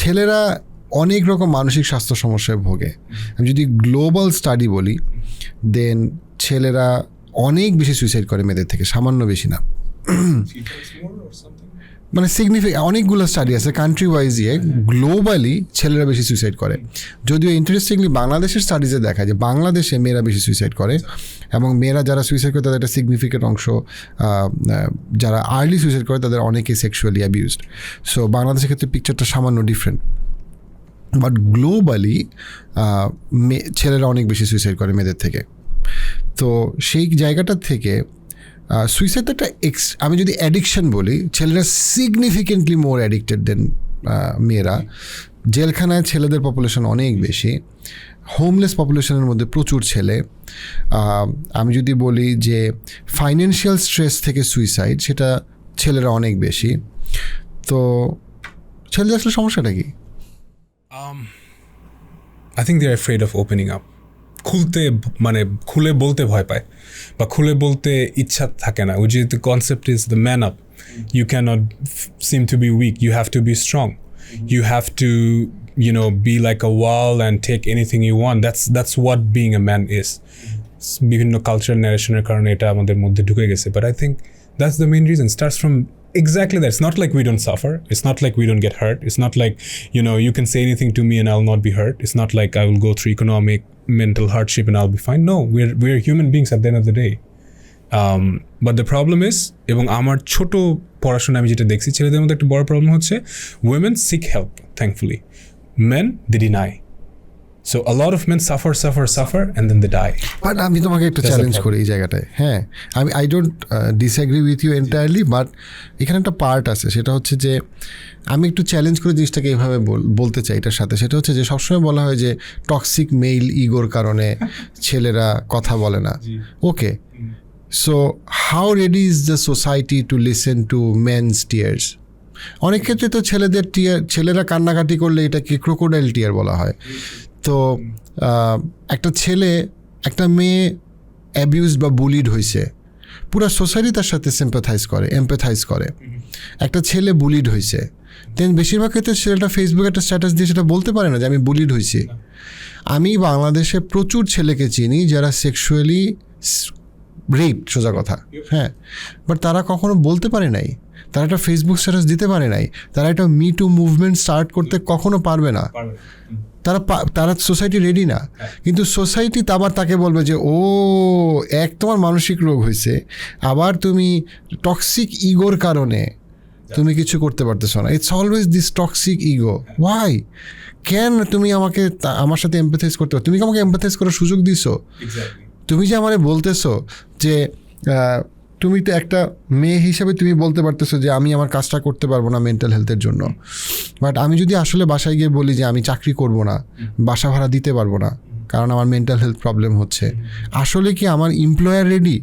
ছেলেরা অনেক রকম মানসিক স্বাস্থ্য সমস্যায় ভোগে। আমি যদি গ্লোবাল স্টাডি বলি, দেন ছেলেরা অনেক বেশি সুইসাইড করে মেয়েদের থেকে, সামান্য বেশি না। মানে অনেকগুলো স্টাডি আছে কান্ট্রি ওয়াইজ, গ্লোবালি ছেলেরা বেশি সুইসাইড করে। যদিও ইন্টারেস্টিংলি বাংলাদেশের স্টাডিজে দেখা যায় বাংলাদেশে মেয়েরা বেশি সুইসাইড করে, এবং মেয়েরা যারা সুইসাইড করে তাদের একটা সিগনিফিকেন্ট অংশ, যারা আর্লি সুইসাইড করে তাদের অনেকেই সেক্সুয়ালি অ্যাবিউজড। সো বাংলাদেশের ক্ষেত্রে পিকচারটা সামান্য ডিফারেন্ট, বাট গ্লোবালি ছেলেরা অনেক বেশি সুইসাইড করে মেয়েদের থেকে। তো সেই জায়গাটা থেকে সুইসাইড একটা আমি যদি অ্যাডিকশন বলি, ছেলেরা সিগনিফিকেন্টলি মোর অ্যাডিক্টেড দেন মেয়েরা। জেলখানায় ছেলেদের পপুলেশন অনেক বেশি, হোমলেস পপুলেশনের মধ্যে প্রচুর ছেলে। আমি যদি বলি যে ফাইন্যান্সিয়াল স্ট্রেস থেকে সুইসাইড, সেটা ছেলেরা অনেক বেশি। তো ছেলেদের আসলে সমস্যাটা কি? I think they're afraid of opening up. খুলে বলতে ভয় পায়, বা খুলে বলতে ইচ্ছা থাকে না। which is the concept is the man up. You cannot seem to be weak, you have to be strong. You have to, be like a wall and take anything you want. That's what being a man is. বিভিন্ন cultural ন্যারেশনের কারণে এটা আমাদের মধ্যে ঢুকে গেছে, but I think that's the main reason. Starts from exactly that. It's not like we don't suffer, it's not like we don't get hurt, it's not like you can say anything to me and I'll not be hurt, it's not like I will go through economic, mental hardship and I'll be fine. No, we're human beings at the end of the day. But the problem is, এবং আমার ছোট পড়াশোনা আমি যেটা দেখছি, ছেলেদের মধ্যে একটা বড় প্রবলেম হচ্ছে women seek help, thankfully. Men, they deny. So a lot of men suffer and then they die. But আমি তোমাকে একটু চ্যালেঞ্জ করি এই জায়গাটায়। হ্যাঁ, I don't disagree with you entirely, but এখানে একটা পার্ট আছে, সেটা হচ্ছে যে আমি একটু চ্যালেঞ্জ করে জিনিসটাকে এইভাবে বলতে চাই এটার সাথে। সেটা হচ্ছে যে সবসময় বলা হয় যে টক্সিক মেইল ইগোর কারণে ছেলেরা কথা বলে না। Okay, so how ready is the society to listen to men's tears? অনেক ক্ষেত্রে তো ছেলেরা কান্নাকাটি করলে এটাকে ক্রোকোডাইল টিয়ার বলা হয়। তো একটা মেয়ে অ্যাবিউজড বা বুলিড হয়েছে, পুরো সোসাইটি তার সাথে এমপ্যাথাইজ করে। একটা ছেলে বুলিড হয়েছে, দেন বেশিরভাগ ক্ষেত্রে ছেলেটা ফেসবুকে একটা স্ট্যাটাস দিয়ে সেটা বলতে পারে না যে আমি বুলিড হয়েছি। আমি বাংলাদেশে প্রচুর ছেলেকে চিনি যারা সেক্সুয়ালি রেপ, সোজা কথা, হ্যাঁ, বাট তারা কখনো বলতে পারে নাই, তারা একটা ফেসবুক স্ট্যাটাস দিতে পারে নাই, তারা একটা মি টু মুভমেন্ট স্টার্ট করতে কখনো পারবে না। তারা সোসাইটি রেডি না, কিন্তু সোসাইটি আবার তাকে বলবে যে তোমার মানসিক রোগ হয়েছে, আবার তুমি টক্সিক ইগোর কারণে তুমি কিছু করতে পারতেছো না। It's always this toxic ego. Why? কেন তুমি আমার সাথে এমপ্যাথাইজ করতে পারো? তুমি কি আমাকে এমপ্যাথাইজ করার সুযোগ দিছো? তুমি যে আমারে বলতেছো যে তুমি তো একটা মেয়ে হিসাবে তুমি বলতে পারতেছো যে আমি আমার কাজটা করতে পারবো না মেন্টাল হেলথের জন্য, বাট আমি যদি আসলে বাসায় গিয়ে বলি যে আমি চাকরি করব না, বাসা ভাড়া দিতে পারবো না কারণ আমার মেন্টাল হেলথ প্রবলেম হচ্ছে, আসলে কি আমার এমপ্লয়ার রেডি?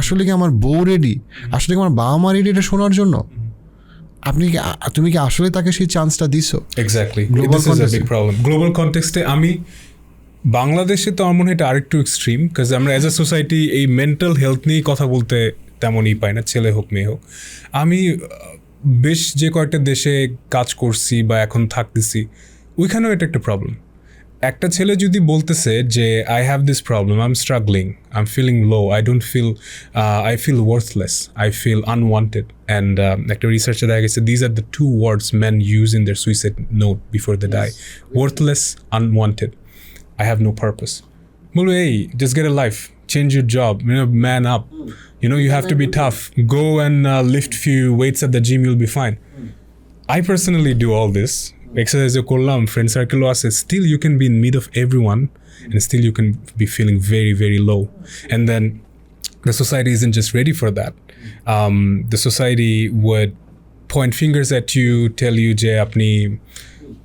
আসলে কি আমার বউ রেডি? আসলে কি আমার বাবা মা রেডি এটা শোনার জন্য? তুমি কি আসলে তাকে সেই চান্সটা দিছো? Exactly, this is a big problem global কনটেক্সটে। আমি বাংলাদেশে তো আমার মনে হয় এটা আরেকটু এক্সট্রিম, কাজ আমরা অ্যাজ আ সোসাইটি এই মেন্টাল হেলথ নিয়েই কথা বলতে তেমনই পাই না, ছেলে হোক মেয়ে হোক। আমি বেশ যে কয়েকটা দেশে কাজ করছি বা এখন থাকতেছি, ওইখানেও এটা একটা প্রবলেম। একটা ছেলে যদি বলতেছে যে I have this problem, I am struggling, I am feeling low, I feel worthless, I feel unwanted, and একটা রিসার্চে দেখা গেছে these are the 2 words men use in their suicide note before they die. Worthless, unwanted, I have no purpose. বলবো এই just get a life, change your job, man up, you have to be tough, go and lift few weights at the gym, you'll be fine. I personally do all this, exercise করলাম, friend circle আছে, still you can be in need of everyone and still you can be feeling very very low, and then the society isn't just ready for that. The society would point fingers at you, tell you যে আপনি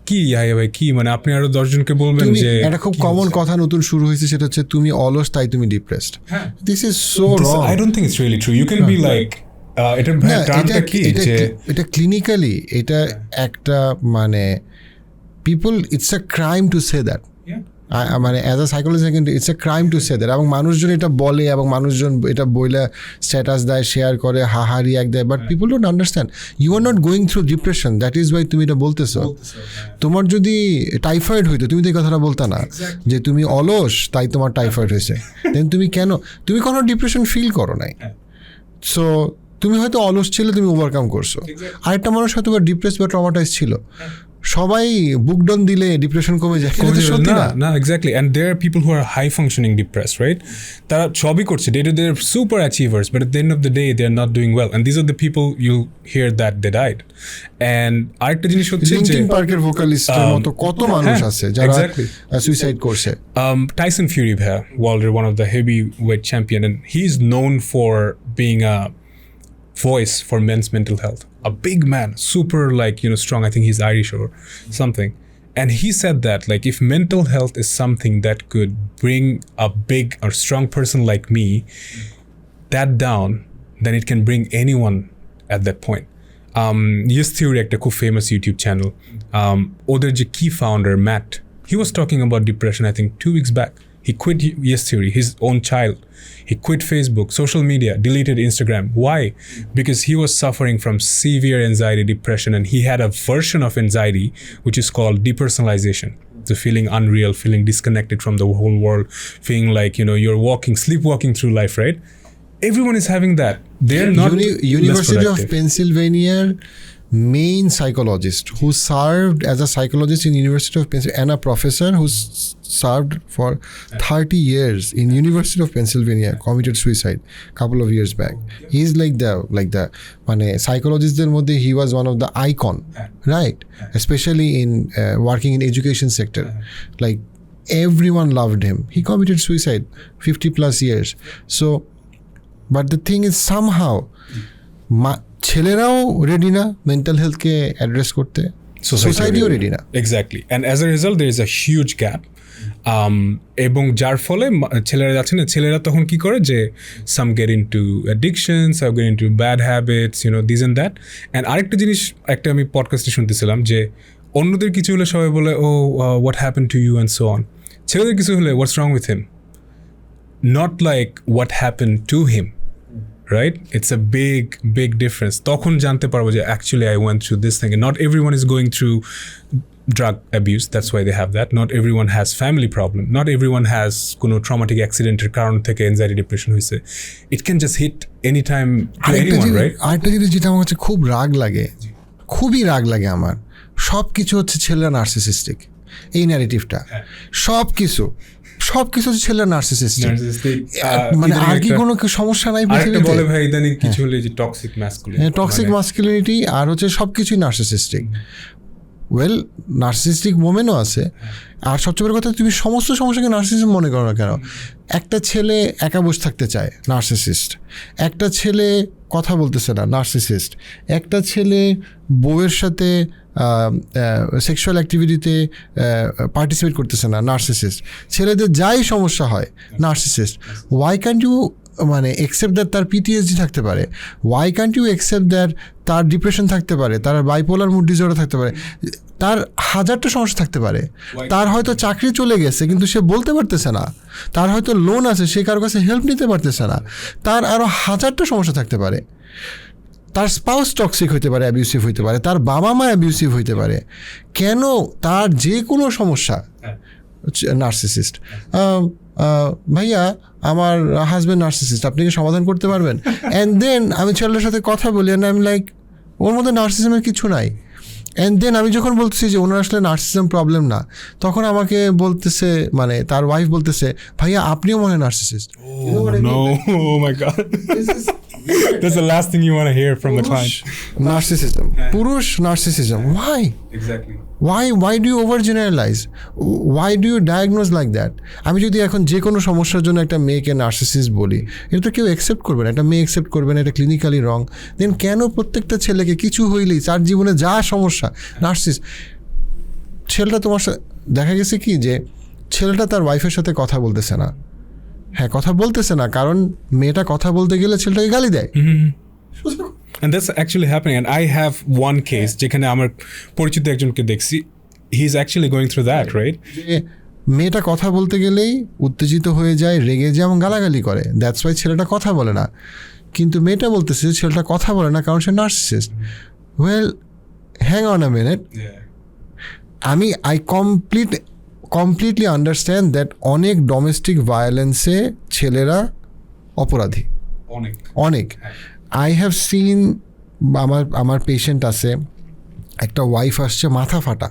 কি Yahia ভাই কি, মানে আপনি আরো 10 জনকে বলবেন যে এটা খুব কমন কথা নতুন শুরু হয়েছে, সেটা হচ্ছে তুমি অলস তাই তুমি depressed. This is so wrong. I don't think it's really true. You can be like এটা টার্মটা কি যে এটা ক্লিনিক্যালি এটা একটা মানে people, it's a crime to say that. মানে অ্যাজ আ সাইকোলজিস্ট কিন্তু it's a crime to say that, এবং মানুষজন এটা বলে এবং মানুষজন এটা বইলে স্ট্যাটাস দেয়, শেয়ার করে, হাহা রিয়াক্ট দেয়, but people don't understand you are not going through depression, that is why তুমি এটা বলতেছো। তোমার যদি টাইফয়েড হইতো তুমি তো এই কথাটা বলতা না যে তুমি অলস তাই তোমার টাইফয়েড হয়েছে, দেন তুমি কেন, তুমি কোনো ডিপ্রেশন ফিল করো নাই, সো তুমি হয়তো অলস ছিল, তুমি ওভারকাম করছো। আরেকটা মানুষ হয়তো বা ডিপ্রেস বা ট্রমাটাইজ ছিল, সবাই বুকডন দিলে ডিপ্রেশন কমে যায়, সত্যি না exactly. And there are people who are high functioning depressed, right? তারা সবই করছে, day to day super achievers, but at the end of the day they are not doing well, and this are the people you hear that they died. And আরেকটা জিনিস হচ্ছে যে পার্কের ভোকালিস্টের মতো কত মানুষ আছে যারা সুইসাইড করছে। Tyson Fury ভাইয়া, ওয়ার্ল্ডের one of the heavy weight champion, and he is known for being a voice for men's mental health. A big man, super strong. I think he's Irish or something. And he said that if mental health is something that could bring a big or strong person like me that down, then it can bring anyone at that point. Yes Theory, a famous YouTube channel. Other key founder Matt, he was talking about depression I think 2 weeks back. He quit Yes Theory, his own child. He quit Facebook, social media, deleted Instagram. Why? Because he was suffering from severe anxiety, depression, and he had a version of anxiety which is called depersonalization. The feeling unreal, feeling disconnected from the whole world, feeling like you're sleepwalking through life, right? Everyone is having that. They're not University of Pennsylvania main psychologist who served as a psychologist in University of Pennsylvania, and a professor who served for 30 years in University of Pennsylvania committed suicide couple of years back. He's like the মানে psychologistদের মধ্যে he was one of the icon, right? Especially in working in education sector, like everyone loved him. He committed suicide 50 plus years. So but the thing is somehow ছেলেরাও ready না mental হেলথকে address করতে, সোসাইটিও ready না। Exactly, and as a result there is a huge gap. এবং যার ফলে ছেলেরা যাচ্ছে না, ছেলেরা তখন কি করে যে some get into addiction, some get into bad habits, this and that. And আরেকটা জিনিস আমি পডকাস্টে শুনতেছিলাম যে অন্যদের কিছু হলে সবাই বলে oh what happen to you and so on, ছেলেদের কিছু হলে what's wrong with him, not like what happen to him, right? It's a big difference. তখন জানতে পারবো যে actually I went through this thing, and not everyone is going through drug abuse, that's why they have that. Not everyone has family problem, not everyone has কোনো traumatic accident এর কারণ থেকে anxiety depression হয়েছে. It can just hit anytime to anyone, right? আরেকটা জিনিস যেটা আমার কাছে খুবই রাগ লাগে আমার, সব কিছু হচ্ছে ছেলেরা নার্সিসিস্টিক, এই ন্যারেটিভটা সব কিছু ছেলেরা নার্সিসিস্টিক, মানে আর কি কোনো সমস্যা নাই পৃথিবীতে? বলে ভাই ইদানিং কিছু হলে যে টক্সিক ম্যাসকুলিনিটি, টক্সিক মাস্কুলিনিটি, আর হচ্ছে সবকিছুই নার্সিসিস্টিক। ওয়েল, নার্সিসিস্টিক ওমেনও আছে, আর সবচেয়ে বড় কথা তুমি সমস্ত সমস্যাকে নার্সিসিজম মনে করো না কেন। একটা ছেলে একা বসে থাকতে চায়, নার্সিসিস্ট। একটা ছেলে কথা বলতেছে না, নার্সিসিস্ট। একটা ছেলে বউয়ের সাথে সেক্সুয়াল অ্যাক্টিভিটিতে পার্টিসিপেট করতেছে না, নার্সিসিস্ট। ছেলেদের যাই সমস্যা হয়, narcissist. Why can't you accept that তার পিটিএসডি থাকতে পারে? Why can't you accept that তার ডিপ্রেশন থাকতে পারে, তার বাইপোলার মুড ডিসঅর্ডার থাকতে পারে, তার হাজারটা সমস্যা থাকতে পারে, তার হয়তো চাকরি চলে গেছে কিন্তু সে বলতে পারতেছে না, তার হয়তো লোন আছে সে কারোর কাছে হেল্প নিতে পারতেছে না, তার আরও হাজারটা সমস্যা থাকতে পারে, তার স্পাউস টক্সিক হইতে পারে, অ্যাবিউসিভ হইতে পারে, তার বাবা মা অ্যাবিউসিভ হইতে পারে, কেন তার যে কোনো সমস্যা নার্সিসিস্ট। ভাইয়া আমার হাজব্যান্ড নার্সিসিস্ট, আপনি কি সমাধান করতে পারবেন? অ্যান্ড দেন আমি ছেলের সাথে কথা বলি, অ্যান্ড আই এম লাইক ওর মধ্যে নার্সিসিজমের কিছু নাই। অ্যান্ড দেন আমি যখন বলতেছি যে ওনার আসলে নার্সিসিজম প্রবলেম না, তখন আমাকে বলতেছে, মানে তার ওয়াইফ বলতেছে, ভাইয়া আপনিও মনে হয় narcissist. That's the last thing you want to hear from the client. Narcissism. Purush narcissism. Why? Exactly. Why do you overgeneralize? Why do you diagnose like that? আমি যদি এখন যে কোনো সমস্যার জন্য একটা মেয়েকে নার্সিসিস্ট বলি, এটা তো কেউ অ্যাকসেপ্ট করবে না, একটা মেয়ে অ্যাকসেপ্ট করবে না, এটা ক্লিনিক্যালি রং। দেন কেন প্রত্যেকটা ছেলেকে কিছু হইলেই তার জীবনে যা সমস্যা নার্সিস? ছেলেটা তোমার সাথে দেখা গেছে কি যে ছেলেটা তার ওয়াইফের সাথে কথা বলতেছে না, হ্যাঁ কথা বলতেছে না কারণ মেয়েটা কথা বলতে গেলে ছেলেটাকে গালি দেয়। And that's actually happening. And I have one case যেখানে আমার পরিচিত একজনকে দেখছি, he's actually going through that, right? মেয়েটা কথা বলতে গেলেই উত্তেজিত হয়ে যায়, রেগে যায় এবং গালাগালি করে। দ্যাটস ওয়াই ছেলেটা কথা বলে না। কিন্তু মেয়েটা বলতেছে ছেলেটা কথা বলে না কারণ সে narcissist. Well, hang on a minute, I completely understand that অনেক ডোমেস্টিক ভায়োলেন্সে ছেলেরা অপরাধী, অনেক। আই হ্যাভ সিন, আমার পেশেন্ট আছে, একটা ওয়াইফ আসছে মাথা ফাটা,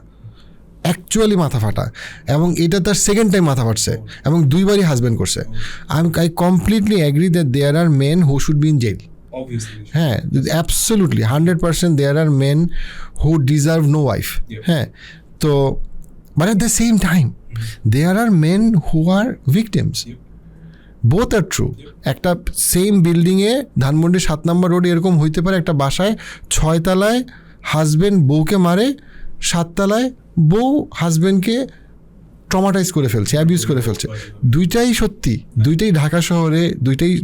অ্যাকচুয়ালি মাথা ফাটা, এবং এটা তার সেকেন্ড টাইম মাথা ফাটছে এবং দুইবারই হাজব্যান্ড করছে। I completely agree that there are men who should be in jail. হ্যাঁ, absolutely 100% there are men who deserve no wife. হ্যাঁ, তো but at the same time there are men who are victims. Both are true. একটা same বিল্ডিংয়ে ধানমন্ডি 7 নম্বর রোডে এরকম হইতে পারে, একটা বাসায় 6 তলায় হাজব্যান্ড বউকে মারে, 7 তলায় বউ হাজব্যান্ডকে ট্রমাটাইজ করে ফেলছে, অ্যাবিউজ করে ফেলছে। দুইটাই সত্যি, দুইটাই ঢাকা শহরে,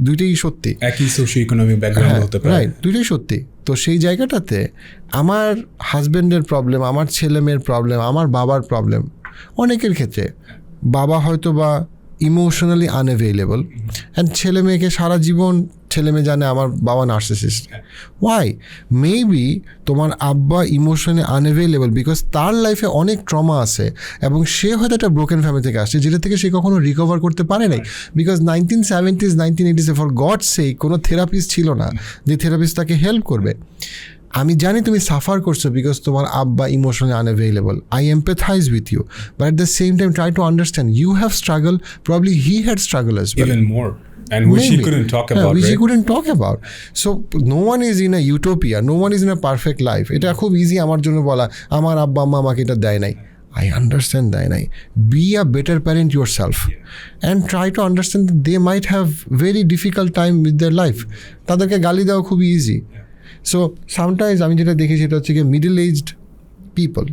দুইটাই সত্যি, একই সোশিও ইকোনমিক ব্যাকগ্রাউন্ড হতে পারে, রাইট, দুইটাই সত্যি। তো সেই জায়গাটাতে আমার হাজব্যান্ডের প্রবলেম, আমার ছেলে মেয়ের প্রবলেম, আমার বাবার প্রবলেম, অনেকের ক্ষেত্রে বাবা হয়তো বা ইমোশনালি আনঅ্যাভেলেবল, অ্যান্ড ছেলে মেয়েকে সারা জীবন ছেলে মেয়ে জানে আমার বাবা নার্সিসিস্ট। ওয়াই? মেবি তোমার আব্বা ইমোশনালি আনঅ্যাভেলেবল বিকজ তার লাইফে অনেক ট্রমা আছে এবং সে হয়তো একটা ব্রোকেন ফ্যামিলি থেকে আসছে যেটা থেকে সে কখনো রিকভার করতে পারে নাই। Because 1970s 1980s for God sake কোনো থেরাপিস্ট ছিল না যে থেরাপিস্ট তাকে হেল্প করবে। আমি জানি তুমি সাফার করছো বিকজ তোমার আব্বা emotionally unavailable. I empathise with you, but at the same time try to understand you have struggle, probably he had struggle as well, even more, and which he couldn't talk about, which right? he couldn't talk about. So no one is in a utopia, no one is in a perfect life. এটা খুব easy আমার জন্য বলা, আমার আব্বা আম্মা আমাকে এটা দেয় নাই। I understand দেয় নাই। Be a better parent yourself and try to understand that they might have very difficult time with their life. তাদেরকে গালি দেওয়া খুব ইজি। সো সামটাইমস আমি যেটা দেখি সেটা হচ্ছে কি মিডল এজড পিপল,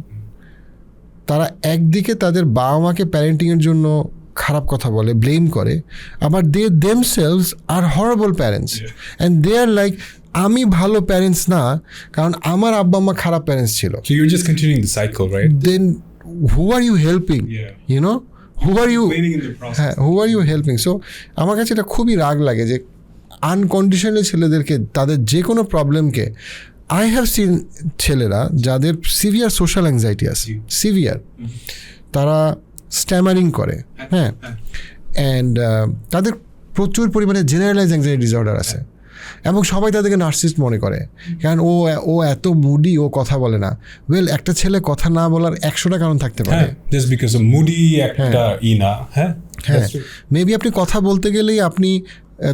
তারা একদিকে তাদের বাবা মাকে প্যারেন্টিংয়ের জন্য খারাপ কথা বলে, ব্লেম করে, আবার they themselves are horrible parents and they are like আমি ভালো প্যারেন্টস না কারণ আমার আব্বা আম্মা খারাপ প্যারেন্টস ছিল। So you're just continuing the cycle, right? Then who are you helping? You know, who are you? হ্যাঁ, who are you helping? So আমার কাছে এটা খুবই রাগ লাগে যে আনকন্ডিশনাল ছেলেদেরকে তাদের যে কোনো প্রবলেমকে, আই হ্যাভ সিন ছেলেরা যাদের সিভিয়ার সোশ্যাল অ্যাংজাইটি আছে, সিভিয়ার, তারা স্ট্যামারিং করে, হ্যাঁ, অ্যান্ড তাদের প্রচুর পরিমাণে জেনারেলাইজ অ্যাংজাইটি ডিসঅর্ডার আছে এবং সবাই তাদেরকে নার্সিস্ট মনে করে কারণ ও এত মুডি, ও কথা বলে না। ওয়েল, একটা ছেলে কথা না বলার 100টা কারণ থাকতে পারে, জাস্ট বিকজ অফ মুডি একটা ইনা। হ্যাঁ, মেবি আপনি কথা বলতে গেলেই আপনি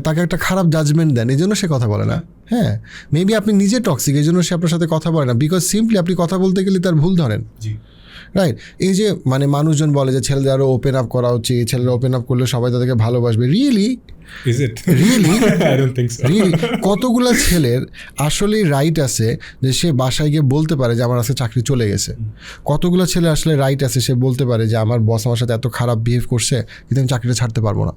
তাকে একটা খারাপ জাজমেন্ট দেন, এই জন্য সে কথা বলে না। হ্যাঁ, মেবি আপনি নিজে টক্সিক, এই জন্য সে আপনার সাথে কথা বলে না, বিকজ সিম্পলি আপনি কথা বলতে গেলে তার ভুল ধরেন। রাইট? এই যে মানে মানুষজন বলে যে ছেলেদের আরও ওপেন আপ করা উচিত, ছেলেরা ওপেন আপ করলে সবাই তাদেরকে ভালোবাসবে। রিয়েলি? কতগুলো ছেলের আসলেই রাইট আছে যে সে বাসায় গিয়ে বলতে পারে যে আমার আজকে চাকরি চলে গেছে? কতগুলো ছেলে আসলে রাইট আছে সে বলতে পারে যে আমার বস আমার সাথে এত খারাপ বিহেভ করছে কিন্তু আমি চাকরিটা ছাড়তে পারবো না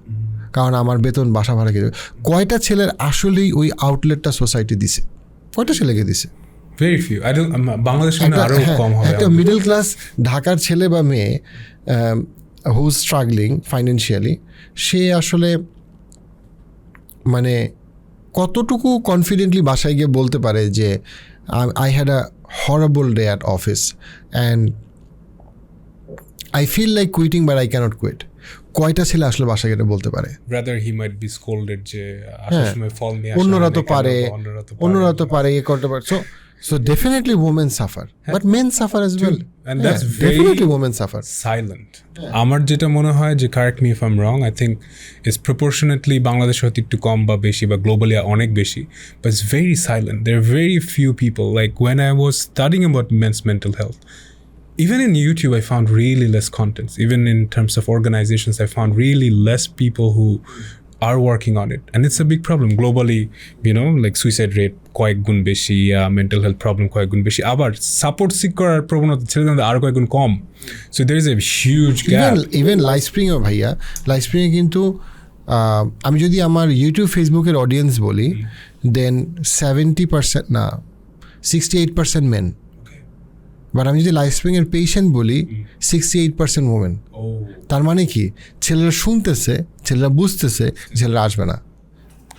কারণ আমার বেতন বাসা ভাড়া খেয়ে? কয়টা ছেলের আসলেই ওই আউটলেটটা সোসাইটি দিছে? কয়টা ছেলেকে দিছে? Very few. বাংলাদেশে আরও কম হবে। একটা মিডল ক্লাস ঢাকার ছেলে বা মেয়ে হু স্ট্রাগলিং ফাইন্যান্সিয়ালি, সে আসলে মানে কতটুকু কনফিডেন্টলি বাসায় গিয়ে বলতে পারে যে I had a horrible day at office and I feel like quitting but I can't quit? কয়টা ছেলে আসলে বাসায় গিয়ে বলতে পারে? Rather he might be scolded যে আসার সময় ফল নিয়ে আসা, অন্যরা তো পারে, অন্যরা তো পারে, এ করতে পারে। So definitely women suffer, but men suffer as well. And that's definitely women suffer. Silent. আমার যেটা মনে হয় যে, correct me if I'm wrong, I think it's proportionately Bangladesh হয়তো একটু কম বা বেশি বা globally অনেক বেশি, but it's very silent. There are very few people. Like when I was studying about men's mental health, even in YouTube I found really less contents. Even in terms of organizations I found really less people who are working on it, and it's a big problem globally. You know, like suicide rate কয়েক গুণ বেশি, mental health problem কয়েক গুণ বেশি, আবার support sick করার প্রবণতা ছেলেদের আরো কয়েক গুণ কম। So there is a huge gap. Even LifeSpring ভাইয়া, LifeSpring কিন্তু আমি যদি আমার ইউটিউব ফেসবুকের অডিয়েন্স বলি, দেন 70% না 68% মেন, বাট আমি যদি LifeSpring এর পেশেন্ট বলি 68% ওমেন। তার মানে কি ছেলেরা শুনতেছে, ছেলেরা বুঝতেছে, ছেলেরা আসবে না।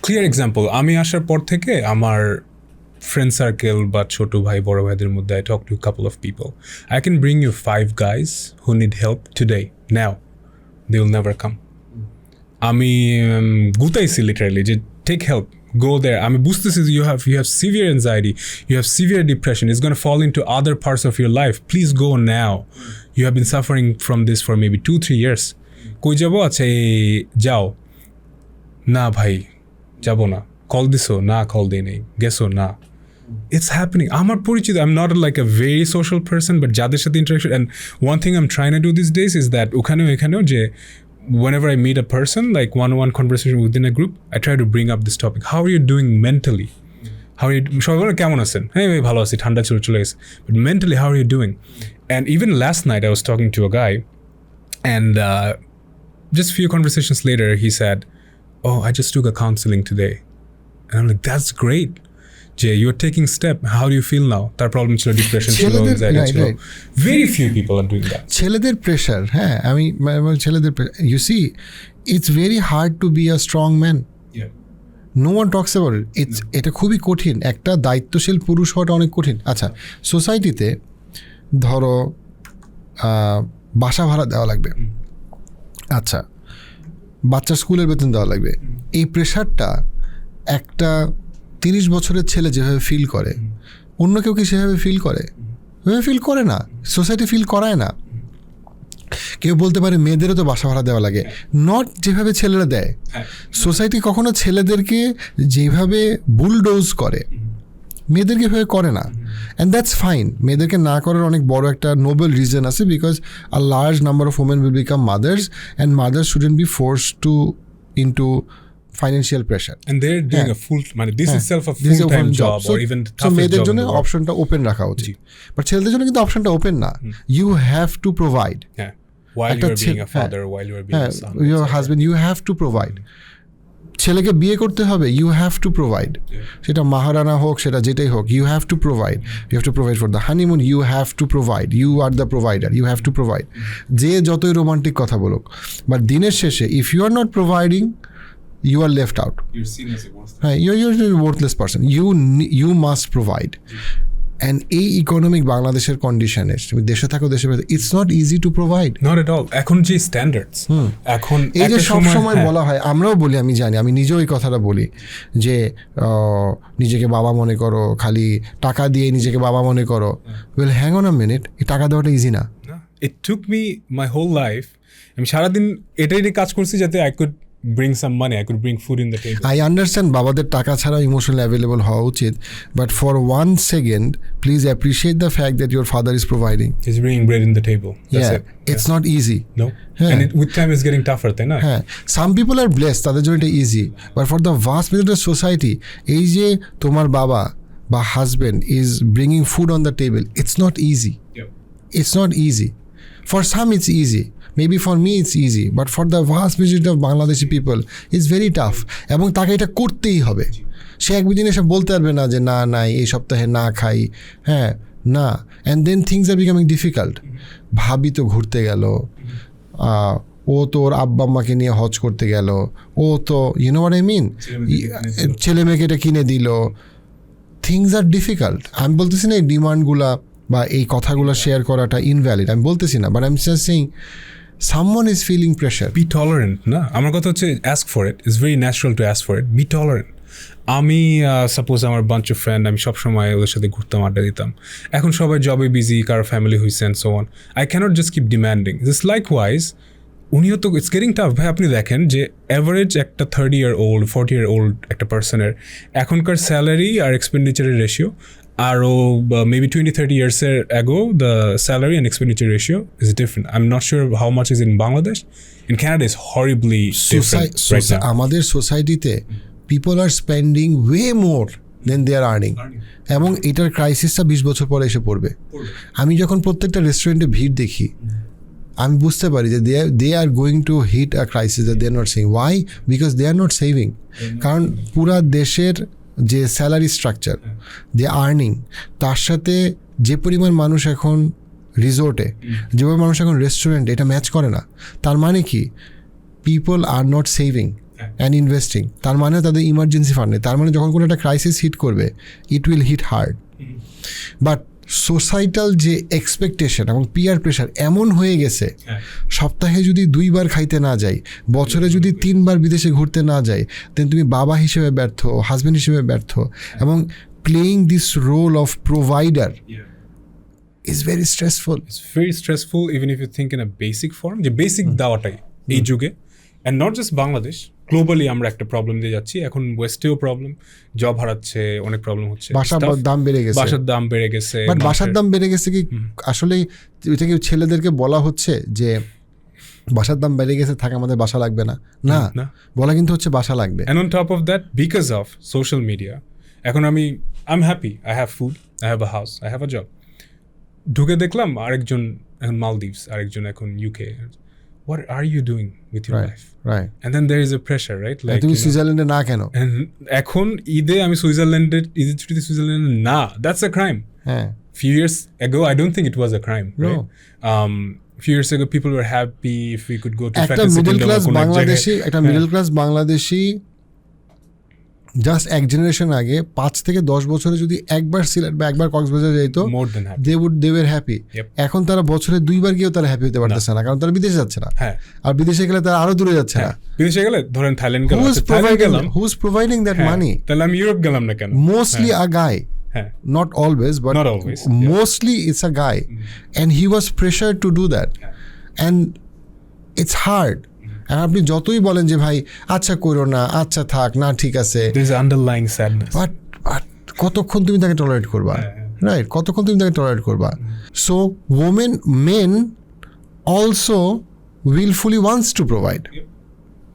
ক্লিয়ার এক্সাম্পল, আমি আসার পর থেকে আমার ফ্রেন্ড সার্কেল বা ছোট ভাই বড় ভাইদের মধ্যে I talk to a couple of people. I can bring you 5 guys who need help today, now. They will never come. আমি গুতাইছি লিটারালি যে টেক হেল্প, go there. আমি বুঝতেছি যে you have severe anxiety, you have severe depression, it's going to fall into other parts of your life. Please go now. You have been suffering from this for maybe 2-3 years. কই যাবো? আচ্ছা যাও না ভাই যাবো না, কল দিছো না, কল দিই নেই, গেছো না। It's happening. আমার পরিচিত, I'm not like a very social person, but যাদের সাথে interaction, and one thing I'm trying to do these days is that এখানেও যে whenever I meet a person, like one-on-one conversation within a group, I try to bring up this topic. How are you doing mentally? How are you, সবাই বলে কেমন আছেন? হ্যাঁ ভাই ভালো আছি, ঠান্ডা চলে গেছে। But mentally, how are you doing? And even last night I was talking to a guy, and just a few conversations later he said, oh, I just took a counseling today. And I'm like, that's great. Jay, you're taking step. How do you feel now? তার problem ছিল, depression ছিল, anxiety ছিল। Very few people are doing that. ছেলেদের pressure, হ্যাঁ আমি ছেলেদের you see, it's very hard to be a strong man. Yeah. No one talks about it. এটা খুবই কঠিন, একটা দায়িত্বশীল পুরুষ হওয়াটা অনেক কঠিন। আচ্ছা, সোসাইটিতে ধরো বাসা ভাড়া দেওয়া লাগবে, আচ্ছা বাচ্চার স্কুলের বেতন দেওয়া লাগবে। এই প্রেশারটা একটা 30 বছরের ছেলে যেভাবে ফিল করে, অন্য কেউ কি সেভাবে ফিল করে? ওইভাবে ফিল করে না, সোসাইটি ফিল করায় না। কেউ বলতে পারে মেয়েদেরও তো বাসা ভাড়া দেওয়া লাগে, নট যেভাবে ছেলেরা দেয়। সোসাইটি কখনো ছেলেদেরকে যেভাবে বুলডোজ করে মেয়েদেরকে এভাবে করে না, অ্যান্ড দ্যাটস ফাইন। মেয়েদেরকে না করার অনেক বড় একটা নোবেল রিজন আছে, because a large number of women will become mother's, and mother's shouldn't B forced into financial pressure, and they're doing a full, মানে this itself a full-time job, or even the toughest job. মেয়েদের জন্য অপশনটা open রাখা উচিত, but ছেলেদের জন্য কিন্তু অপশনটা ওপেন না। You have to provide. While you are being a father, while you are being a son, your husband, you have to provide. ছেলেকে বিয়ে করতে হবে, you have to provide. সেটা মাহারানা হোক, সেটা যেটাই হোক, you have to provide. You have to provide for the honeymoon, you have to provide. You are the provider, you have to provide. যে যতই রোমান্টিক কথা বলুক, বাট দিনের শেষে if you are not providing, you are left out. You're seen as a worthless. You're a worthless person. You must provide. And এই economic বাংলাদেশের কন্ডিশনে, তুমি দেশে থাকো দেশে, it's not easy to provide. Not at all. এখন যে standards, এখন এই যে সব সময় বলা হয়, আমরাও বলি, আমি জানি, আমি নিজেও এই কথাটা বলি যে নিজেকে বাবা মনে করো, খালি টাকা দিয়ে নিজেকে বাবা মনে করো। Well hang on a minute, এই টাকা দেওয়াটা ইজি না। It took me my whole life. আমি সারাদিন এটাই কাজ করছি যাতে I could bring some money, I could bring food in the table. I understand বাবাদের টাকা ছাড়া ইমোশনালি অ্যাভেলেবল হওয়া উচিত, but for 1 second please appreciate the fact that your father is providing. He's bringing bread in the table. That's it. It's not easy. No. And with time it's getting tougher, তাই না? Some people are blessed, তাদের জন্য এটা easy, but for the vast majority of society, এই যে তোমার বাবা বা husband is bringing food on the table, it's not easy. It's not easy. For some it's easy. Maybe for me it's easy, but for the vast majority of Bangladeshi people it's very tough. এবং তাকে এটা করতেই হবে। সে একদিন এসে বলতে পারবে না যে না এই সপ্তাহে না খাই, না, and then things are becoming difficult. ভাবি তো ঘুরতে গেল, ও তো ওর আব্বা আম্মাকে নিয়ে হজ করতে গেল, ও তো you know what I mean, ছেলে মেয়েকে এটা কিনে দিল। things are difficult. আমি বলতেছি না এই ডিমান্ডগুলা বা এই কথাগুলো শেয়ার করাটা ইনভ্যালিড, আমি বলতেছি না, but I am just saying someone is feeling pressure. Be tolerant. না, আমার কথা হচ্ছে ask for it. It's very natural to ask for it. Be tolerant. আমি সাপোজ আমার বাঞ্চ অফ ফ্রেন্ড, আমি সবসময় ওদের সাথে ঘুরতাম, আড্ডা দিতাম। এখন সবাই জবে বিজি, কারো ফ্যামিলি হয়েছে and so on. I cannot just keep demanding this. Likewise উনিও তো ইটস গেটিং টাফ। ভাই আপনি দেখেন যে অ্যাভারেজ একটা 30-year-old 40-year-old একটা পার্সনের এখনকার স্যালারি আর এক্সপেন্ডিচারের রেশিও আরও maybe 20-30 years ago, the salary and expenditure ratio is different. I'm not sure how much is in Bangladesh. In Canada, it's horribly different right now. আমাদের সোসাইটিতে people are spending way more than they are earning. এবং এটার ক্রাইসিসটা 20 বছর পরে এসে পড়বে। আমি যখন প্রত্যেকটা রেস্টুরেন্টে ভিড় দেখি, আমি বুঝতে পারি যে they are going to hit a crisis that they are not seeing. Why? Because they are not saving. কারণ পুরা দেশের যে স্যালারি স্ট্রাকচার, যে আর্নিং, তার সাথে যে পরিমাণ মানুষ এখন রিসোর্টে, যেভাবে মানুষ এখন রেস্টুরেন্টে, এটা ম্যাচ করে না। তার মানে কি, people are not saving and investing. তার মানে তাদের ইমার্জেন্সি ফান্ড নেই। তার মানে যখন কোনো একটা ক্রাইসিস হিট করবে, it will hit hard. But societal যে এক্সপেকটেশন এবং পিয়ার প্রেশার এমন হয়ে গেছে, সপ্তাহে যদি 2 বার খাইতে না যাই, বছরে যদি 3 বার বিদেশে ঘুরতে না যাই, দেন তুমি বাবা হিসেবে ব্যর্থ, হাজব্যান্ড হিসেবে ব্যর্থ। এবং playing this role of provider is very stressful. It's very stressful even if you think in a basic form. যে বেসিক দেওয়াটাই এই যুগে, and not just Bangladesh, globally আমরা একটা প্রবলেম দিয়ে যাচ্ছি। এখন ওয়েস্টেও প্রবলেম, জব হারাচ্ছে, অনেক প্রবলেম হচ্ছে, বাসার দাম বেড়ে গেছে, বাসার দাম বেড়ে গেছে। বাট বাসার দাম বেড়ে গেছে কি আসলে এটা কি ছেলেদেরকে বলা হচ্ছে যে বাসার দাম বেড়ে গেছে, থাক আমাদের বাসা লাগবে না? না, বলা কিন্তু হচ্ছে বাসা লাগবে। And on top of that, because of social media, এখন I'm happy, I have food, I have a house, I have a job. ঢুকে দেখলাম আরেকজন এখন মালদ্বীপস, আরেকজন এখন UK. What are you doing with your life? Right. And then there is a pressure, right? Like তুমি সুইজারল্যান্ডে না কেন? এখন ঈদে আমি ঈদের ছুটিতে সুইজারল্যান্ডে না, that's a crime. হ্যাঁ, few years ago I don't think it was a crime, right? Few years ago people were happy if we could go to একটা মিডল ক্লাস বাংলাদেশি জাস্ট এক জেনারেশন আগে 5 থেকে 10 বছরে যদি একবার সিলেট বা একবার কক্সবাজার যেত, দে ওয়ার হ্যাপি। এখন তারা বছরে 2 বার গিয়েও তারা হ্যাপি হতে পারতেছে না, কারণ তারা বিদেশে যাচ্ছে না। আর বিদেশে গেলে তারা আরো দূরে যাচ্ছে না। বিদেশে গেলে ধরেন থাইল্যান্ড গেলাম, who is providing that money? তাহলে আমি ইউরোপ গেলাম না কেন? Mostly a guy, not always, but mostly it's a guy, and he was pressured to do that, and it's hard. আর আপনি যতই বলেন যে ভাই আচ্ছা করো না, আচ্ছা থাক না, ঠিক আছে, there is underlying sadness, but কতক্ষণ তুমি তাকে টলারেট করবা? রাইট, কতক্ষণ তুমি তাকে টলারেট করবা? So men also willfully wants to provide.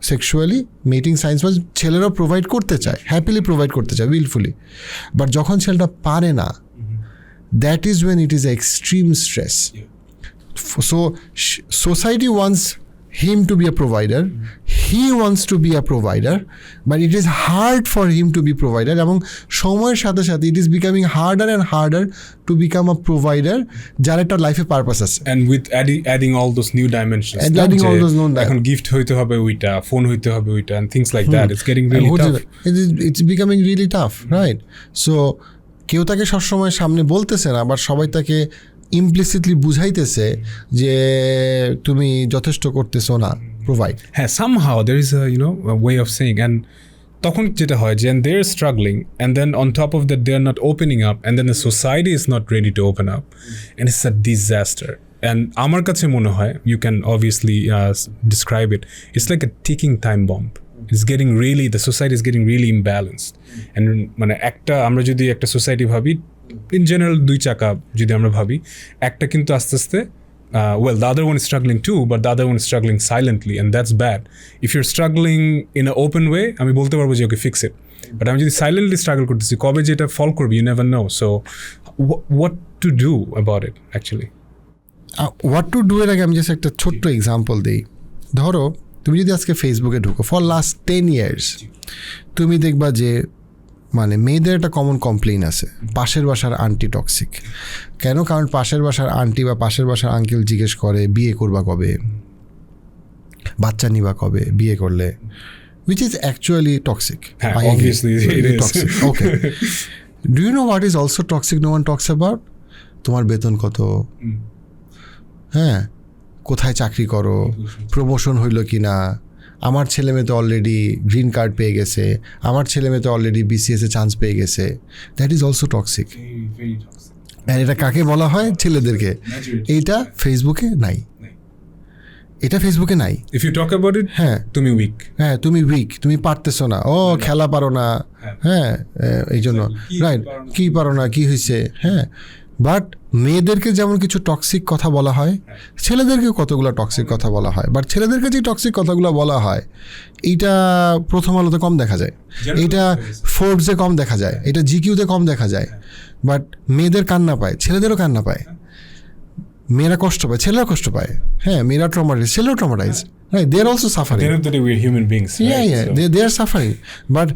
Sexually mating science was ছেলেরা প্রোভাইড করতে চায়, হ্যাপিলি প্রোভাইড করতে চায়, উইলফুলি। বাট যখন ছেলেটা পারে না, that is when it is extreme stress. So society wants him to be a provider, he wants to be a provider, but it is hard for him to be provider, এবং সময়ের সাথে সাথে it is becoming harder and harder to become a provider যার একটা লাইফে purpose আছে। and with adding all those new dimensions, এখন gift হইতে হবে ওইটা, ফোন হইতে হবে ওইটা, and things like that, it's getting really tough. It's becoming really tough, right? So কেউ তাকে সবসময় সামনে বলতেছে না, বাট সবাই তাকে ইমপ্লিসিটলি বুঝাইতেছে যে তুমি যথেষ্ট করতেছো না প্রোভাইড। হ্যাঁ, somehow there is a way of saying, and তখন যেটা হয় যে they're struggling, and then on top of that they're not opening up, and then the society is not ready to open up, and it's a disaster. And আমার কাছে মনে হয়, you can obviously describe it, it's like a ticking time bomb. It's getting really, the society is getting really imbalanced. And মানে আমরা যদি একটা society ভাবি, in general 2 চাকা যদি আমরা ভাবি, একটা কিন্তু আস্তে আস্তে the other one is struggling too, but the other one is struggling silently, and that's bad. If you're struggling in an open way, আমি বলতে পারবো যে okay, fix it. But আমি যদি silently struggle করতেছি, কবে যেটা ফল করবে, you never know. So what to do about it actually? What to do এর আগে আমি জাস্ট একটা ছোট্ট এক্সাম্পল দিই। ধরো তুমি যদি আজকে ফেসবুকে ঢুকো, ফর লাস্ট 10 years তুমি দেখবা যে মানে মেয়েদের একটা কমন কমপ্লেইন আছে, পাশের বাসার আন্টি টক্সিক। কেন? কারণ পাশের বাসার আন্টি বা পাশের বাসার আঙ্কেল জিজ্ঞেস করে বিয়ে করবা কবে, বাচ্চা নিবা কবে, বিয়ে করলে, which is actually toxic. Obviously it is toxic. Okay. Do you know what is also toxic no one talks about? তোমার বেতন কত, হ্যাঁ, কোথায় চাকরি করো, প্রমোশন হইল কি না, আমার ছেলে মেয়ে তো অলরেডি গ্রিন কার্ড পেয়ে গেছে, আমার ছেলে মেয়ে তো অলরেডি BCS এ চান্স পেয়ে গেছে। That is also toxic. আর এটা কাকে বলা হয়? ছেলেদেরকে। এইটা ফেসবুকে নাই, এটা ফেসবুকে নাই। If you talk about it, হ্যাঁ তুমি উইক, হ্যাঁ তুমি উইক, তুমি পারতেছো না, ও খেলা পারো না, হ্যাঁ এই জন্য, রাইট, কি পারো না, কি হয়েছে, হ্যাঁ। বাট মেয়েদেরকে যেমন কিছু টক্সিক কথা বলা হয়, ছেলেদেরকে কতগুলো টক্সিক কথা বলা হয়। বাট ছেলেদেরকে যে টক্সিক কথাগুলো বলা হয়, এইটা প্রথম আলোতে কম দেখা যায়, এইটা ফোর্বসে কম দেখা যায়, এটা GQ-তে কম দেখা যায়। বাট মেয়েদের কান্না পায়, ছেলেদেরও কান্না পায়, মেয়েরা কষ্ট পায়, ছেলেরা কষ্ট পায়, হ্যাঁ, মেয়েরা ট্রমাটাইজ, ছেলেও traumatize, right, they are also suffering. We're human beings, right? Yeah, they are suffering. But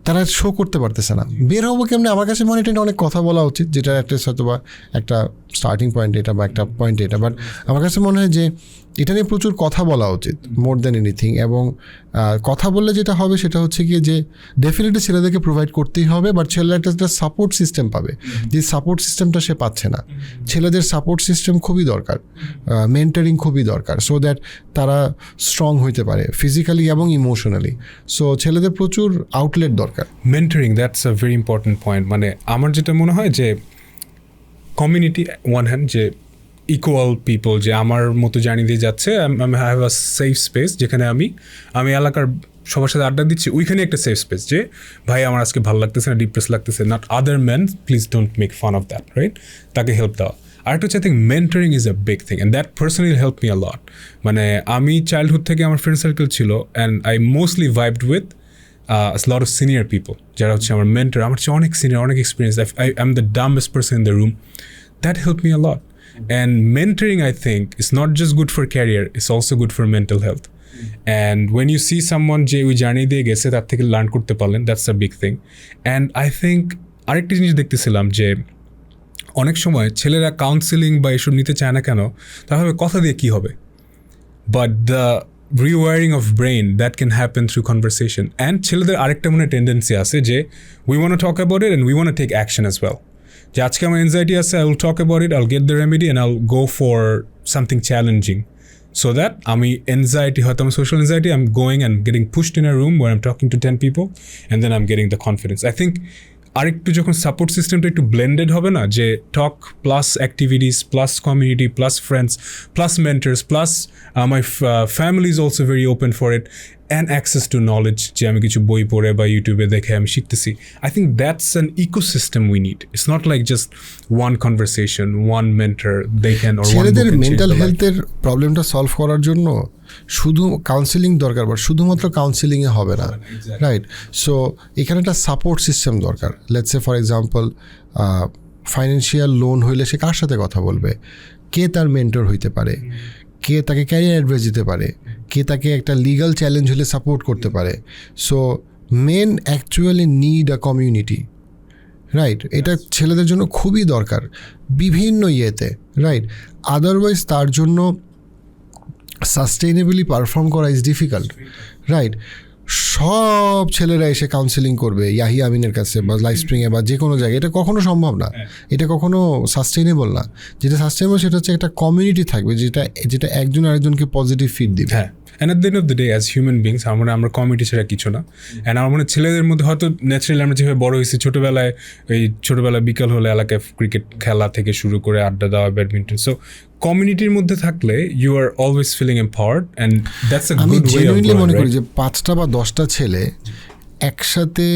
তারা শো করতে পারতেছে না। বের হবো কেমনি? আমার কাছে মনে হয় অনেক কথা বলা উচিত, যেটা একটা হয়তো বা একটা স্টার্টিং পয়েন্ট এটা বা একটা পয়েন্ট এটা, বাট আমার কাছে মনে হয় যে এটা নিয়ে প্রচুর কথা বলা উচিত মোর দ্যান এনিথিং। এবং কথা বললে যেটা হবে সেটা হচ্ছে গিয়ে যে ডেফিনেটলি ছেলেদেরকে প্রোভাইড করতেই হবে, বাট ছেলেরা একটা সাপোর্ট সিস্টেম পাবে, যে সাপোর্ট সিস্টেমটা সে পাচ্ছে না। ছেলেদের সাপোর্ট সিস্টেম খুবই দরকার, মেন্টারিং খুবই দরকার, সো দ্যাট তারা স্ট্রং হইতে পারে ফিজিক্যালি এবং ইমোশনালি। সো ছেলেদের প্রচুর আউটলেট দরকার। Mentoring, that's a very important point. মানে আমার যেটা মনে হয় যে কমিউনিটি ওয়ান হ্যান্ড, যে ইকুয়াল পিপল, যে আমার মতো জার্নি দিয়ে যাচ্ছে, আমি হ্যাভ আ সেফ স্পেস যেখানে আমি এলাকার সবার সাথে আড্ডা দিচ্ছি, ওইখানে একটা সেফ স্পেস যে ভাই আমার আজকে ভালো লাগতেছে না, ডিপ্রেস লাগতেছে, not other man, please don't make fun of that, right? তাকে হেল্প দেওয়া। আরেকটা হচ্ছে I think mentoring is a big thing, and that personally help me a lot. মানে আমি চাইল্ডহুড থেকে আমার ফ্রেন্ড সার্কেল ছিল, and I mostly vibed with lot of senior people, যারা হচ্ছে আমার মেন্টর, আমার হচ্ছে অনেক সিনিয়র, অনেক experience. I am the dumbest person in the room. That helped me a lot. And mentoring, I think, is not just good for career, it's also good for mental health. And when you see someone যে ওই journey দিয়ে গেছে, তার থেকে learn করতে পারলেন, that's a big thing. And I think আরেকটি জিনিস দেখতেছিলাম যে অনেক সময় ছেলেরা কাউন্সিলিং বা এসব নিতে চায় না কেন, তাহলে কথা দিয়ে কী হবে? But the rewiring of brain that can happen through conversation. And ছেলেদের আরেকটা মনে টেন্ডেন্সি আছে যে we want to talk about it and we want to take action as well. যে আজকে আমার এনজাইটি আছে, I will talk about it, I will get the remedy and I will go for something challenging, so that আমি anxiety, হয়তো আমার social anxiety, I am going and getting pushed in a room where I am talking to 10 people and then I am getting the confidence. I think আরেকটু যখন support সিস্টেমটা একটু blended হবে না, যে talk plus activities plus community plus friends plus mentors plus my family is also very open for it, and access to knowledge, যে আমি কিছু বই পড়ে বা ইউটিউবে দেখে আমি শিখতেছি। I think that's an ecosystem we need. It's not like just one conversation, one mentor they can. ছেলেদের মেন্টাল হেলথের প্রবলেমটা সলভ করার জন্য শুধু কাউন্সিলিং দরকার, বাট শুধুমাত্র কাউন্সিলিংয়ে হবে না, রাইট? সো এখানে একটা সাপোর্ট সিস্টেম দরকার। Let's say for example financial loan হইলে সে কার সাথে কথা বলবে, কে তার মেন্টর হইতে পারে, কে তাকে ক্যারিয়ার অ্যাডভাইস দিতে পারে, কে তাকে একটা লিগাল চ্যালেঞ্জ হলে সাপোর্ট করতে পারে। So men actually need a community, right? এটা ছেলেদের জন্য খুবই দরকার বিভিন্ন ইয়েতে, রাইট? আদারওয়াইজ তার জন্য সাস্টেইনেবলি পারফর্ম করা ইজ ডিফিকাল্ট, রাইট? সব ছেলেরা এসে কাউন্সেলিং করবে ইয়াহিয়া আমিনের কাছে বা লাইফস্প্রিংয়ে বা যে কোনো জায়গায়, এটা কখনো সম্ভব না, এটা কখনো সাস্টেইনেবল না। যেটা সাস্টেইনেবল সেটা হচ্ছে একটা কমিউনিটি থাকবে, যেটা একজন আরেকজনকে পজিটিভ ফিড দিবে। হ্যাঁ, and at the end of the day as human beings আমরা কমিউনিটি ছাড়া কিছু না। অ্যান্ড আমার মনে ছেলেদের মধ্যে হয়তো ন্যাচারালি আমরা যেভাবে বড় হয়েছি, ছোটোবেলায় বিকাল হলে এলাকায় ক্রিকেট খেলা থেকে শুরু করে আড্ডা দেওয়া, ব্যাডমিন্টন, সো কমিউনিটির মধ্যে থাকলে you are always feeling empowered, and that's a good way of growing. মনে করি যে 5টা বা 10টা ছেলে একসাথে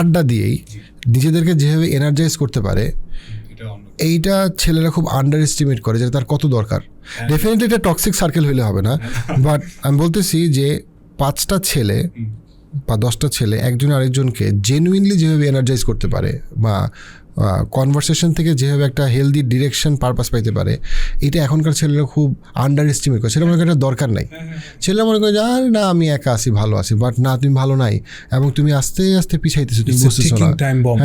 আড্ডা দিয়েই নিজেদেরকে যেভাবে এনার্জাইজ করতে পারে, এইটা ছেলেরা খুব আন্ডার এস্টিমেট করে যে তার কত দরকার। ডেফিনেটলি এটা টক্সিক সার্কেল হইলে হবে না, বাট আমি বলতেছি যে 5টা ছেলে বা 10টা ছেলে একজন আরেকজনকে জেনুইনলি যেভাবে এনার্জাইজ করতে পারে বা কনভারসেশন থেকে যেভাবে একটা হেলদি ডিরেকশন পারপাস পাইতে পারে, এটা এখনকার ছেলেরা খুব আন্ডার এস্টিমেট করে। ছেলেরা মনে করে দরকার নাই, ছেলেরা মনে করে যে আর না আমি একা আছি, ভালো আছি, বাট না, তুমি ভালো নাই এবং তুমি আস্তে আস্তে পিছাইতেছো, তুমি বুঝতেছো না।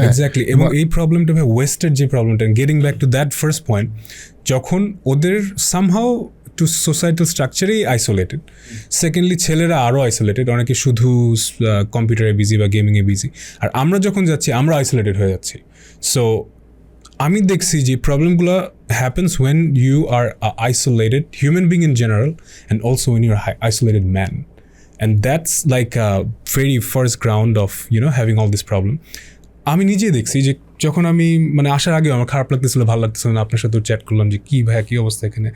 এক্স্যাক্টলি। এবং এই প্রবলেমটা ওয়েস্টেড যে প্রবলেমটা, getting back to that first point, যখন ওদের সামহাউ টু সোসাইটাল স্ট্রাকচারেই আইসোলেটেড। সেকেন্ডলি ছেলেরা আরও আইসোলেটেড, অনেকে শুধু কম্পিউটারে বিজি বা গেমিংয়ে বিজি, আর আমরা যখন যাচ্ছি আমরা আইসোলেটেড হয়ে যাচ্ছি। সো আমি দেখছি যে প্রবলেমগুলো happens when you are isolated human being in general, and also when you are isolated man, and that's like a very first ground of having all this problem. আমি নিজেই দেখছি যে যখন আমি আসার আগেও আমার খারাপ লাগতেছিল, ভালো লাগতেছিল না, আপনার সাথেও চ্যাট করলাম যে কী ভাইয়া কী অবস্থা এখানে।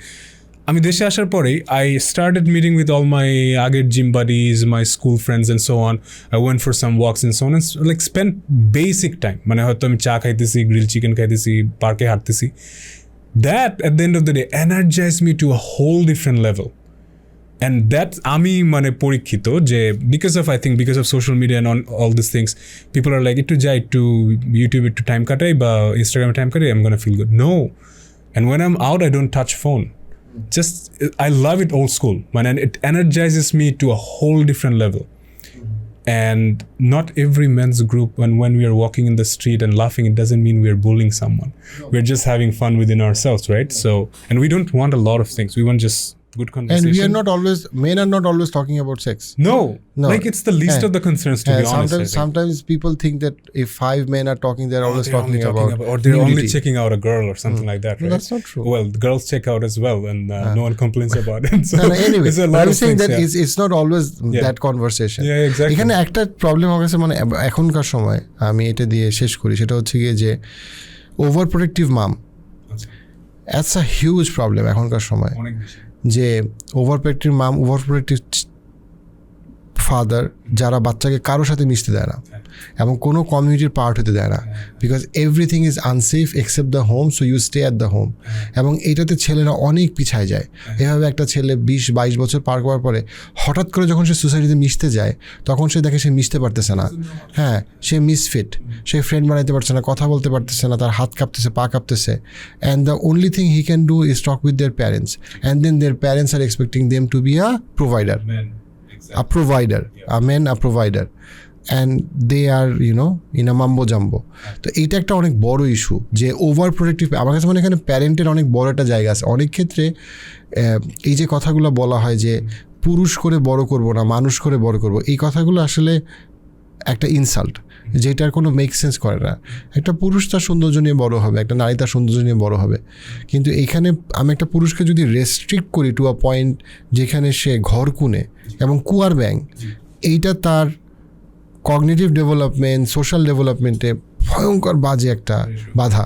আমি দেশে আসার পরেই I started meeting with all my আগের gym buddies, my school friends and so on. I went for some walks and so on, like spend basic time, হয়তো আমি চা খাইতেছি, গ্রিল চিকেন খাইতেছি, পার্কে হাঁটতেছি। That at the end of the day energize me to a whole different level. And that আমি পরীক্ষিত যে because of social media and all this things, people are like একটু যাই একটু ইউটিউবে একটু টাইম কাটাই বা ইনস্টাগ্রামে টাইম কাটাই, I am gonna feel good. No, and when I am out I don't touch phone. I love it old school, man, and it energizes me to a whole different level. And not every men's group, when we are walking in the street and laughing, it doesn't mean we are bullying someone. We're just having fun within ourselves, right? So, and we don't want a lot of things. We want just good conversation. And we are not always, men are not always talking about sex. No. No. Like it's the least of the concerns, to be honest. Sometimes people think that if 5 men are talking, they're always talking about or they're nudity. only checking out a girl or something like that, right? No, that's not true. Well, the girls check out as well, and no one complains about it. So No, anyway, there's a lot I'm of saying things, that yeah. it's not always that conversation. Yeah, exactly. এখানে একটা problem আমার কাছে মানে এখনকার সময় আমি এটা দিয়ে শেষ করি, সেটা হচ্ছে গিয়ে যে overprotective mum, that's a huge problem এখনকার সময়। অনেক বেশি। যে overprotective mum, overprotective father, যারা বাচ্চাকে কারোর সাথে মিশতে দেয় না এবং কোনো কমিউনিটির পার্ট হতে দেয় না, because everything is unsafe except the home, so you stay at the home. এবং এটাতে ছেলেরা অনেক পিছায় যায়। এভাবে একটা ছেলে 20-22 বছর পার করার পরে হঠাৎ করে যখন সে সোসাইটিতে মিশতে যায়, তখন সে দেখে সে মিশতে পারতেছে না। হ্যাঁ, সে মিসফিট, সে ফ্রেন্ড বানাইতে পারছে না, কথা বলতে পারতেছে না, তার হাত কাঁপতেছে, পা কাঁপতেছে। And the only thing he can do is talk with their parents, and then their parents are expecting them to be a provider, a provider, a man, a provider, and they are, you know, in a mambo jumbo. তো এইটা একটা অনেক বড় issue যে over protective. আমার কাছে মানে এখানে প্যারেন্টের অনেক বড় একটা জায়গা আছে। অনেক ক্ষেত্রে এই যে কথাগুলো বলা হয় যে পুরুষ করে বড় করব না, মানুষ করে বড় করব, এই কথাগুলো আসলে একটা ইনসাল্ট, যেটার কোনো মেক সেন্স করে না। একটা পুরুষ তার সৌন্দর্য নিয়ে বড় হবে, একটা নারী তার সৌন্দর্য নিয়ে বড় হবে, কিন্তু এইখানে আমি একটা পুরুষকে যদি রেস্ট্রিক্ট করি টু আ পয়েন্ট যেখানে সে ঘর কুনে এবং কুয়ার ব্যাং, এইটা তার কগনিটিভ ডেভেলপমেন্ট, সোশ্যাল ডেভেলপমেন্টে ভয়ঙ্কর বাজে একটা বাধা।